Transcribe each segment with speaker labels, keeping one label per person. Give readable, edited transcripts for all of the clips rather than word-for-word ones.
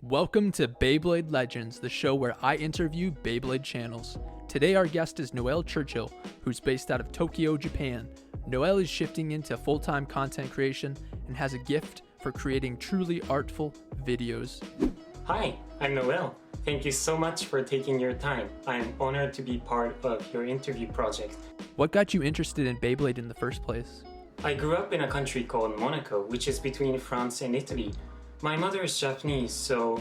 Speaker 1: Welcome to Beyblade Legends, the show where I interview Beyblade channels. Today our guest is Noelle Churchill, who's based out of Tokyo, Japan. Noelle is shifting into full-time content creation and has a gift for creating truly artful videos.
Speaker 2: Hi, I'm Noelle. Thank you so much for taking your time. I am honored to be part of your interview project.
Speaker 1: What got you interested in Beyblade in the first place?
Speaker 2: I grew up in a country called Monaco, which is between France and Italy. My mother is Japanese, so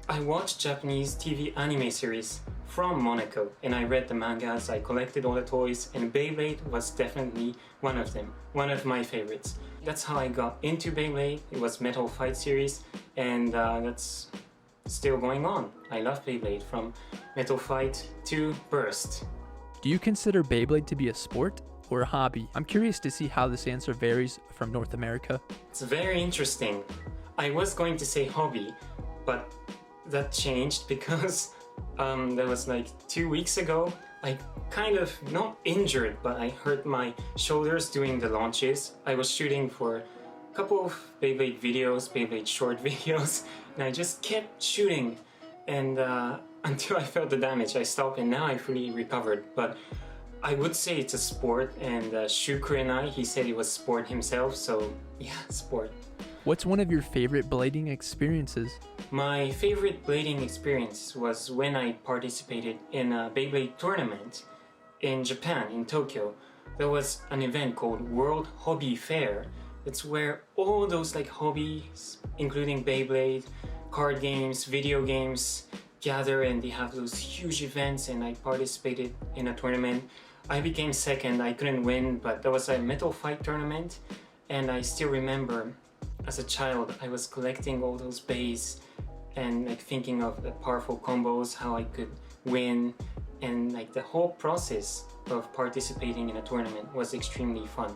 Speaker 2: I watched Japanese TV anime series from Monaco, and I read the mangas, I collected all the toys, and Beyblade was definitely one of them, one of my favorites. That's how I got into Beyblade. It was Metal Fight series, and that's still going on. I love Beyblade, from Metal Fight to Burst.
Speaker 1: Do you consider Beyblade to be a sport or a hobby? I'm curious to see how this answer varies from North America.
Speaker 2: It's very interesting. I was going to say hobby, but that changed because that was like 2 weeks ago. I kind of, not injured, but I hurt my shoulders doing the launches. I was shooting for a couple of Beyblade videos, Beyblade short videos, and I just kept shooting. And until I felt the damage, I stopped, and now I fully recovered. But I would say it's a sport, and Shukri and he said it was sport himself, so yeah, sport.
Speaker 1: What's one of your favorite blading experiences?
Speaker 2: My favorite blading experience was when I participated in a Beyblade tournament in Japan, in Tokyo. There was an event called World Hobby Fair. It's where all those hobbies, including Beyblade, card games, video games, gather, and they have those huge events, and I participated in a tournament. I became second, I couldn't win, but there was a Metal Fight tournament, and I still remember as a child I was collecting all those bays and thinking of the powerful combos, how I could win, and the whole process of participating in a tournament was extremely fun.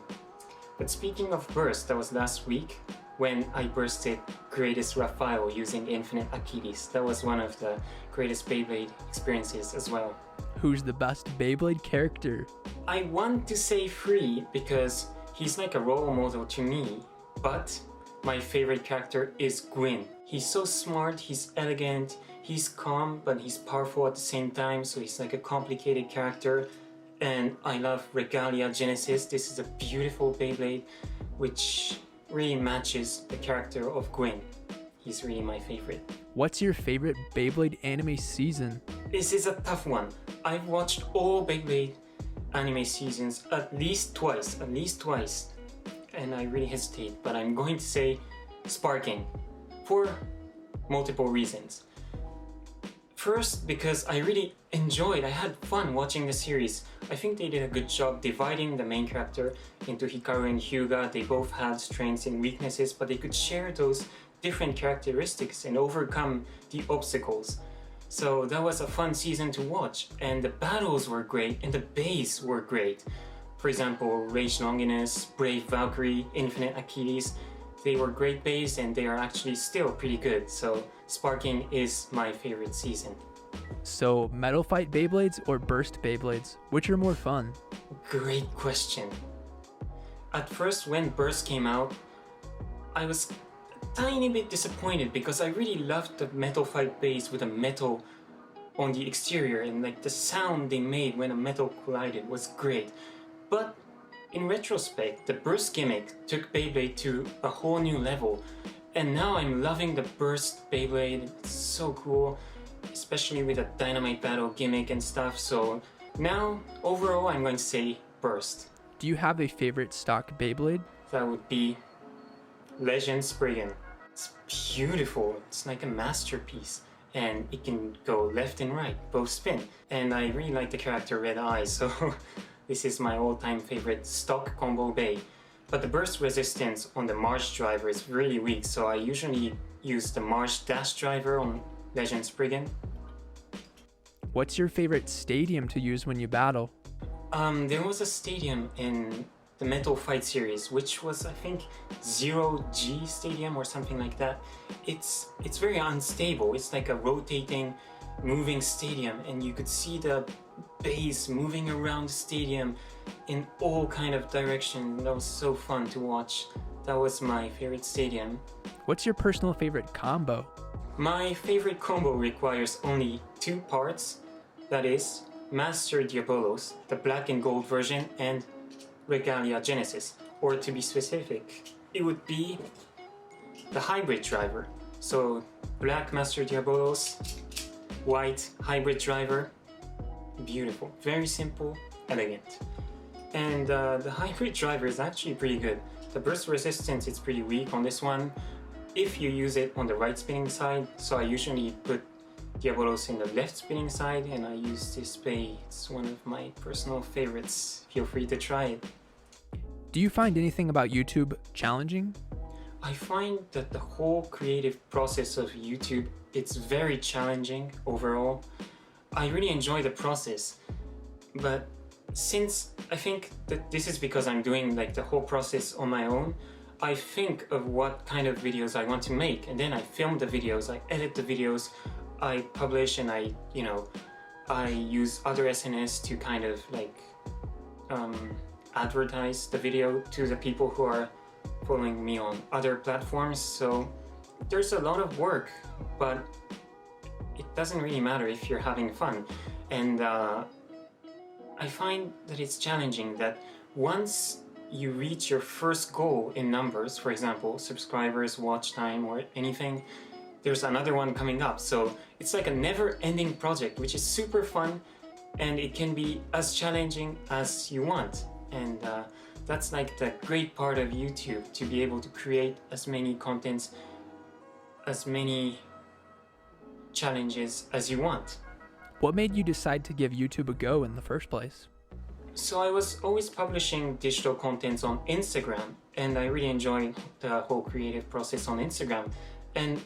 Speaker 2: But speaking of burst, that was last week when I bursted Greatest Raphael using Infinite Achilles. That was one of the greatest Beyblade experiences as well.
Speaker 1: Who's the best Beyblade character?
Speaker 2: I want to say Free because he's like a role model to me, but my favorite character is Gwyn. He's so smart, he's elegant, he's calm, but he's powerful at the same time, so he's like a complicated character. And I love Regalia Genesis. This is a beautiful Beyblade which really matches the character of Gwyn. He's really my favorite.
Speaker 1: What's your favorite Beyblade anime season?
Speaker 2: This is a tough one. I've watched all Beyblade anime seasons at least twice, and I really hesitate, but I'm going to say Sparking for multiple reasons. First, because I really I had fun watching the series. I think they did a good job dividing the main character into Hikaru and Hyuga. They both had strengths and weaknesses, but they could share those different characteristics and overcome the obstacles. So that was a fun season to watch, and the battles were great and the bays were great. For example, Rage Longinus, Brave Valkyrie, Infinite Achilles, they were great bays and they are actually still pretty good. So Sparking is my favorite season.
Speaker 1: So Metal Fight Beyblades or Burst Beyblades? Which are more fun?
Speaker 2: Great question. At first, when Burst came out, I was a tiny bit disappointed because I really loved the Metal Fight bays with a metal on the exterior, and the sound they made when a metal collided was great. But in retrospect, the Burst gimmick took Beyblade to a whole new level, and now I'm loving the Burst Beyblade. It's so cool, especially with the Dynamite Battle gimmick and stuff. So now, overall, I'm going to say Burst.
Speaker 1: Do you have a favorite stock Beyblade?
Speaker 2: That would be Legend Spriggan. It's beautiful, it's like a masterpiece, and it can go left and right, both spin. And I really like the character Red Eye, so this is my all-time favorite stock combo bay. But the burst resistance on the March driver is really weak, so I usually use the March dash driver on Legend Spriggan.
Speaker 1: What's your favorite stadium to use when you battle?
Speaker 2: There was a stadium in the Metal Fight series, which was, I think, 0G Stadium or something like that. It's very unstable. It's like a rotating, moving stadium, and you could see the base moving around the stadium in all kind of directions. That was so fun to watch. That was my favorite stadium.
Speaker 1: What's your personal favorite combo?
Speaker 2: My favorite combo requires only 2 parts, that is, Master Diabolos, the black and gold version, and Regalia Genesis. Or to be specific, it would be the hybrid driver. So black Master Diabolos, white hybrid driver, beautiful, very simple, elegant. And the hybrid driver is actually pretty good. The burst resistance is pretty weak on this one if you use it on the right spinning side. So I usually put Diabolos in the left spinning side, and I use this bay. It's one of my personal favorites. Feel free to try it.
Speaker 1: Do you find anything about YouTube challenging?
Speaker 2: I find that the whole creative process of YouTube, it's very challenging overall. I really enjoy the process, but since I think that this is because I'm doing like the whole process on my own, I think of what kind of videos I want to make, and then I film the videos, I edit the videos, I publish, and I use other SNS to kind of like advertise the video to the people who are following me on other platforms. So there's a lot of work, but it doesn't really matter if you're having fun. And I find that it's challenging that once you reach your first goal in numbers, for example, subscribers, watch time, or anything, there's another one coming up. So it's like a never-ending project, which is super fun, and it can be as challenging as you want. And that's like the great part of YouTube, to be able to create as many contents, as many challenges as you want.
Speaker 1: What made you decide to give YouTube a go in the first place?
Speaker 2: So I was always publishing digital contents on Instagram, and I really enjoyed the whole creative process on Instagram. And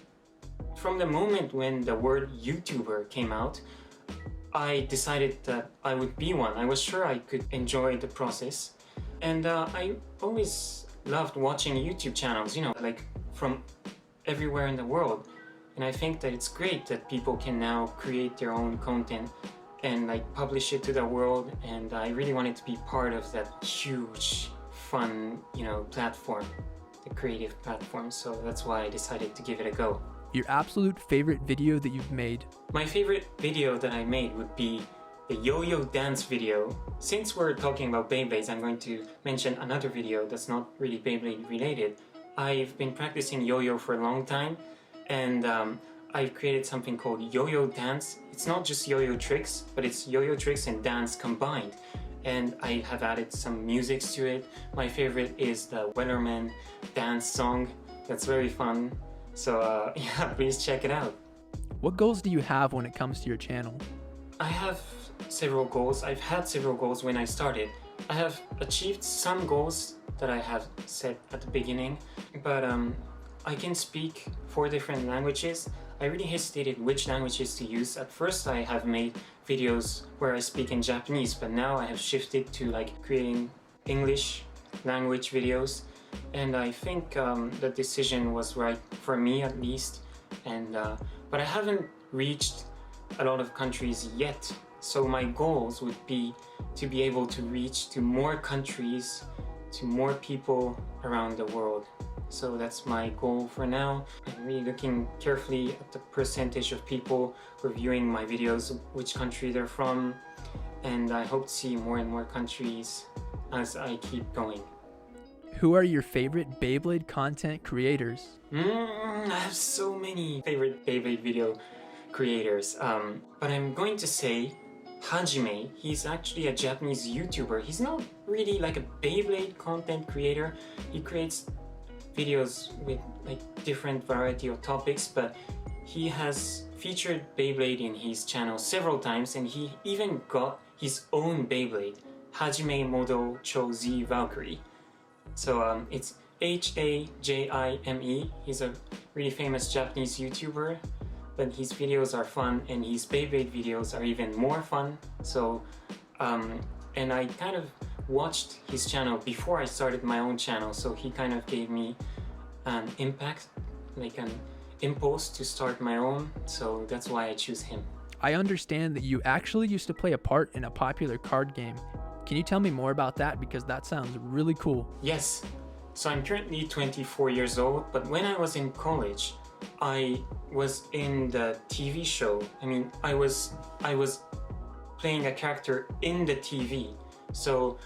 Speaker 2: from the moment when the word YouTuber came out, I decided that I would be one. I was sure I could enjoy the process. And I always loved watching YouTube channels, like from everywhere in the world. And I think that it's great that people can now create their own content and like publish it to the world. And I really wanted to be part of that huge, fun, platform, the creative platform. So that's why I decided to give it a go.
Speaker 1: Your absolute favorite video that you've made?
Speaker 2: My favorite video that I made would be the yo-yo dance video. Since we're talking about Beyblades, I'm going to mention another video that's not really Beyblade related. I've been practicing yo-yo for a long time, and I've created something called yo-yo dance. It's not just yo-yo tricks, but it's yo-yo tricks and dance combined. And I have added some musics to it. My favorite is the Wellerman dance song. That's very fun. So yeah, please check it out.
Speaker 1: What goals do you have when it comes to your channel?
Speaker 2: I have several goals. I've had several goals when I started. I have achieved some goals that I have set at the beginning, but I can speak 4 different languages. I really hesitated which languages to use. At first I have made videos where I speak in Japanese, but now I have shifted to like creating English language videos. And I think the decision was right for me, at least. And but I haven't reached a lot of countries yet. So my goals would be to be able to reach to more countries, to more people around the world. So that's my goal for now. I'm really looking carefully at the percentage of people reviewing my videos, which country they're from, and I hope to see more and more countries as I keep going.
Speaker 1: Who are your favorite Beyblade content creators?
Speaker 2: I have so many favorite Beyblade video creators, but I'm going to say Hajime. He's actually a Japanese YouTuber. He's not really like a Beyblade content creator. He creates videos with like different variety of topics, but he has featured Beyblade in his channel several times, and he even got his own Beyblade, Hajime Model Cho Z Valkyrie. So it's Hajime. He's a really famous Japanese YouTuber, but his videos are fun, and his Beyblade videos are even more fun. So, and I kind of watched his channel before I started my own channel, so he kind of gave me an impact, like an impulse to start my own, so that's why I choose him.
Speaker 1: I understand that you actually used to play a part in a popular card game. Can you tell me more about that, because that sounds really cool?
Speaker 2: Yes, so I'm currently 24 years old, but when I was in college, I was in the TV show. I was playing a character in the TV. So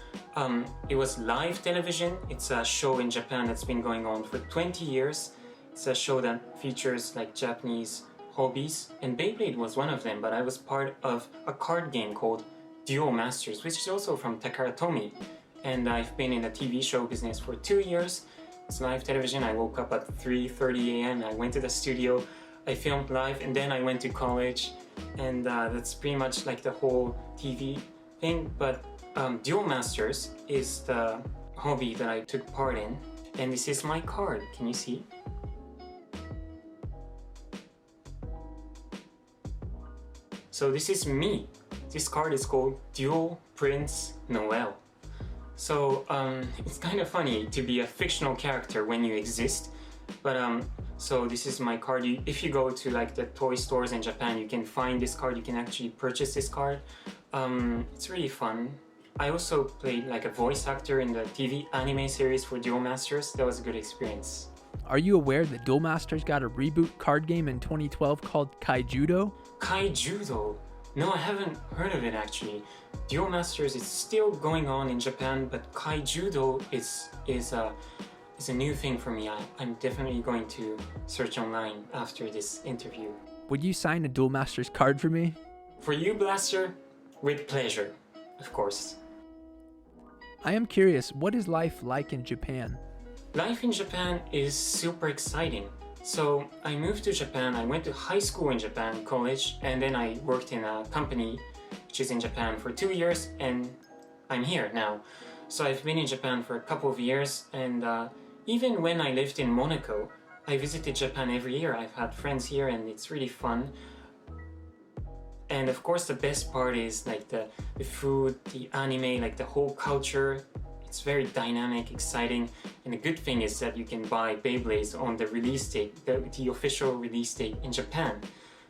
Speaker 2: it was live television. It's a show in Japan that's been going on for 20 years. It's a show that features like Japanese hobbies, and Beyblade was one of them, but I was part of a card game called Duel Masters, which is also from Takara Tomy. And I've been in the TV show business for 2 years. It's live television. I woke up at 3:30 a.m. I went to the studio, I filmed live, and then I went to college. And that's pretty much like the whole TV thing. But Duel Masters is the hobby that I took part in. And this is my card. Can you see? So this is me. This card is called Duel Prince Noel. So it's kind of funny to be a fictional character when you exist. But so this is my card. If you go to like the toy stores in Japan, you can find this card. You can actually purchase this card. It's really fun. I also played like a voice actor in the TV anime series for Duel Masters. That was a good experience.
Speaker 1: Are you aware that Duel Masters got a reboot card game in 2012 called Kaijudo?
Speaker 2: Kaijudo? No, I haven't heard of it actually. Duel Masters is still going on in Japan, but Kaijudo is a new thing for me. I'm definitely going to search online after this interview.
Speaker 1: Would you sign a Duel Masters card for me?
Speaker 2: For you, Blaster? With pleasure, of course.
Speaker 1: I am curious, what is life like in Japan?
Speaker 2: Life in Japan is super exciting. So I moved to Japan, I went to high school in Japan, college, and then I worked in a company which is in Japan for 2 years, and I'm here now. So I've been in Japan for a couple of years, and even when I lived in Monaco, I visited Japan every year. I've had friends here and it's really fun. And of course the best part is like the food, the anime, like the whole culture. It's very dynamic, exciting, and the good thing is that you can buy Beyblades on the release date, the official release date in Japan.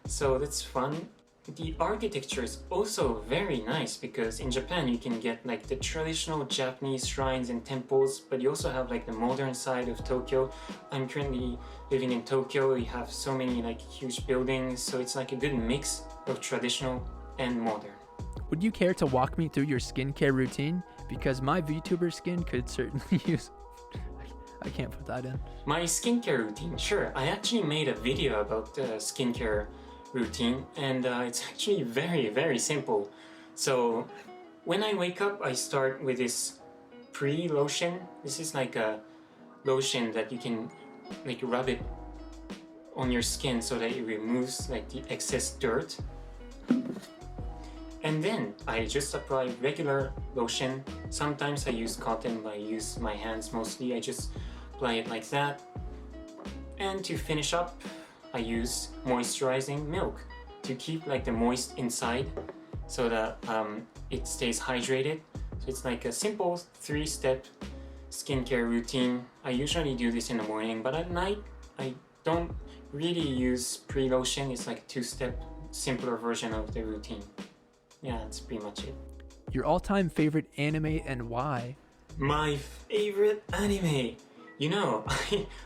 Speaker 2: So that's fun. The architecture is also very nice because in Japan you can get like the traditional Japanese shrines and temples, but you also have like the modern side of Tokyo. I'm currently living in Tokyo. We have so many like huge buildings, so it's like a good mix of traditional and modern.
Speaker 1: Would you care to walk me through your skincare routine? Because my VTuber skin could certainly use... I can't put that in.
Speaker 2: My skincare routine, sure. I actually made a video about the skincare routine, and it's actually very, very simple. So when I wake up, I start with this pre-lotion. This is like a lotion that you can like rub it on your skin so that it removes like the excess dirt. And then I just apply regular lotion. Sometimes I use cotton, but I use my hands mostly. I just apply it like that. And to finish up, I use moisturizing milk to keep like the moist inside so that it stays hydrated. So it's like a simple 3-step skincare routine. I usually do this in the morning, but at night I don't really use pre-lotion. It's like a 2-step simpler version of the routine. Yeah, that's pretty much it.
Speaker 1: Your all-time favorite anime and why?
Speaker 2: My favorite anime? You know,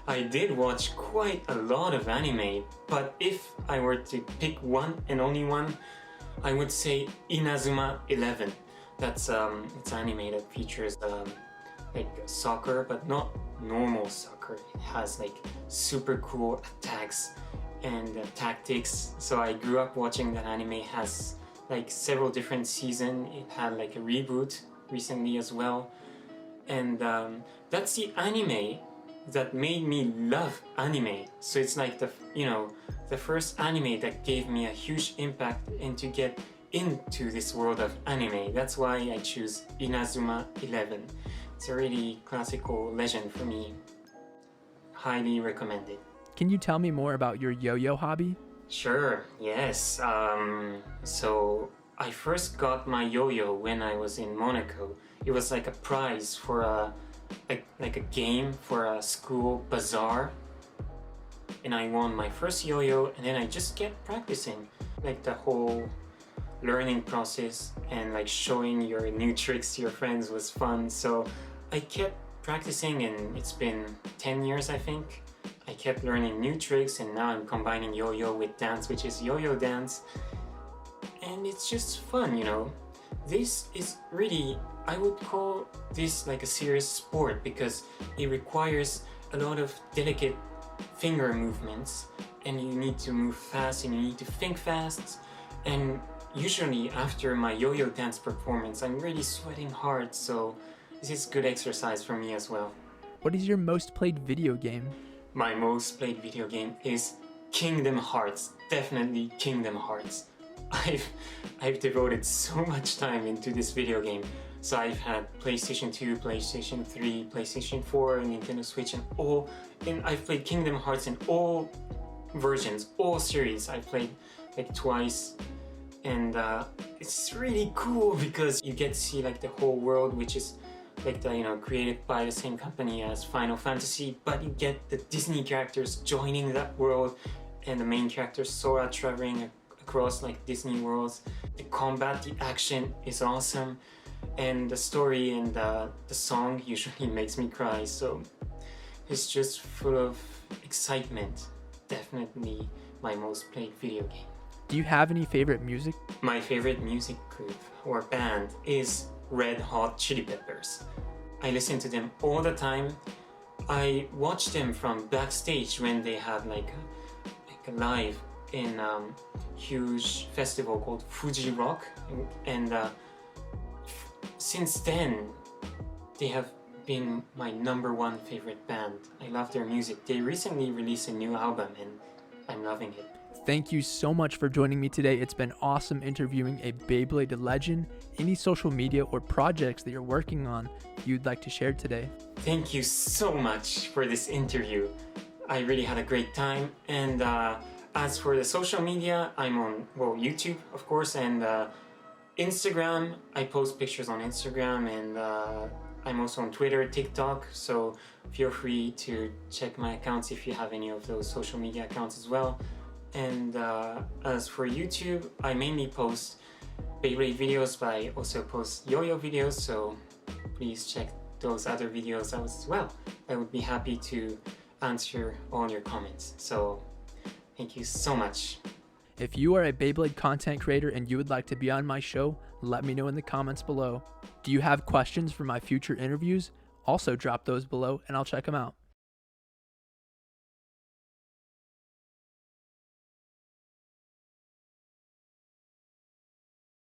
Speaker 2: I did watch quite a lot of anime, but if I were to pick one and only one, I would say Inazuma 11. That's it's an anime that features like soccer, but not normal soccer. It has like super cool attacks and tactics. So I grew up watching that anime. It has like several different seasons. It had like a reboot recently as well. And that's the anime that made me love anime. So it's like the first anime that gave me a huge impact and to get into this world of anime. That's why I choose Inazuma 11. It's a really classical legend for me. Highly recommended.
Speaker 1: Can you tell me more about your yo-yo hobby?
Speaker 2: Sure, yes. So I first got my yo-yo when I was in Monaco. It was like a prize for a game for a school bazaar, and I won my first yo-yo, and then I just kept practicing. Like the whole learning process and like showing your new tricks to your friends was fun, so I kept practicing, and it's been 10 years I think. I kept learning new tricks, and now I'm combining yo-yo with dance, which is yo-yo dance. And it's just fun, you know. This is really, I would call this like a serious sport because it requires a lot of delicate finger movements, and you need to move fast and you need to think fast. And usually after my yo-yo dance performance, I'm really sweating hard, so this is good exercise for me as well.
Speaker 1: What is your most played video game?
Speaker 2: My most played video game is Kingdom Hearts. Definitely Kingdom Hearts. I've devoted so much time into this video game. So I've had PlayStation 2, PlayStation 3, PlayStation 4, Nintendo Switch, and I've played Kingdom Hearts in all versions, all series. I've played like twice, and it's really cool because you get to see like the whole world, which is like created by the same company as Final Fantasy, but you get the Disney characters joining that world, and the main character Sora traveling across like Disney worlds. The combat, the action is awesome, and the story and the song usually makes me cry, so it's just full of excitement. Definitely my most played video game.
Speaker 1: Do you have any favorite music?
Speaker 2: My favorite music group or band is Red Hot Chili Peppers. I listen to them all the time. I watch them from backstage when they have like a live in huge festival called Fuji Rock, and since then they have been my number one favorite band. I love their music. They recently released a new album and I'm loving it.
Speaker 1: Thank you so much for joining me today. It's been awesome interviewing a Beyblade legend. Any social media or projects that you're working on you'd like to share today?
Speaker 2: Thank you so much for this interview. I really had a great time, and as for the social media, I'm on YouTube, of course, and Instagram. I post pictures on Instagram, and I'm also on Twitter, TikTok, so feel free to check my accounts if you have any of those social media accounts as well. And as for YouTube, I mainly post Beyblade videos, but I also post yo-yo videos, so please check those other videos out as well. I would be happy to answer all your comments. So thank you so much.
Speaker 1: If you are a Beyblade content creator and you would like to be on my show, let me know in the comments below. Do you have questions for my future interviews? Also drop those below and I'll check them out.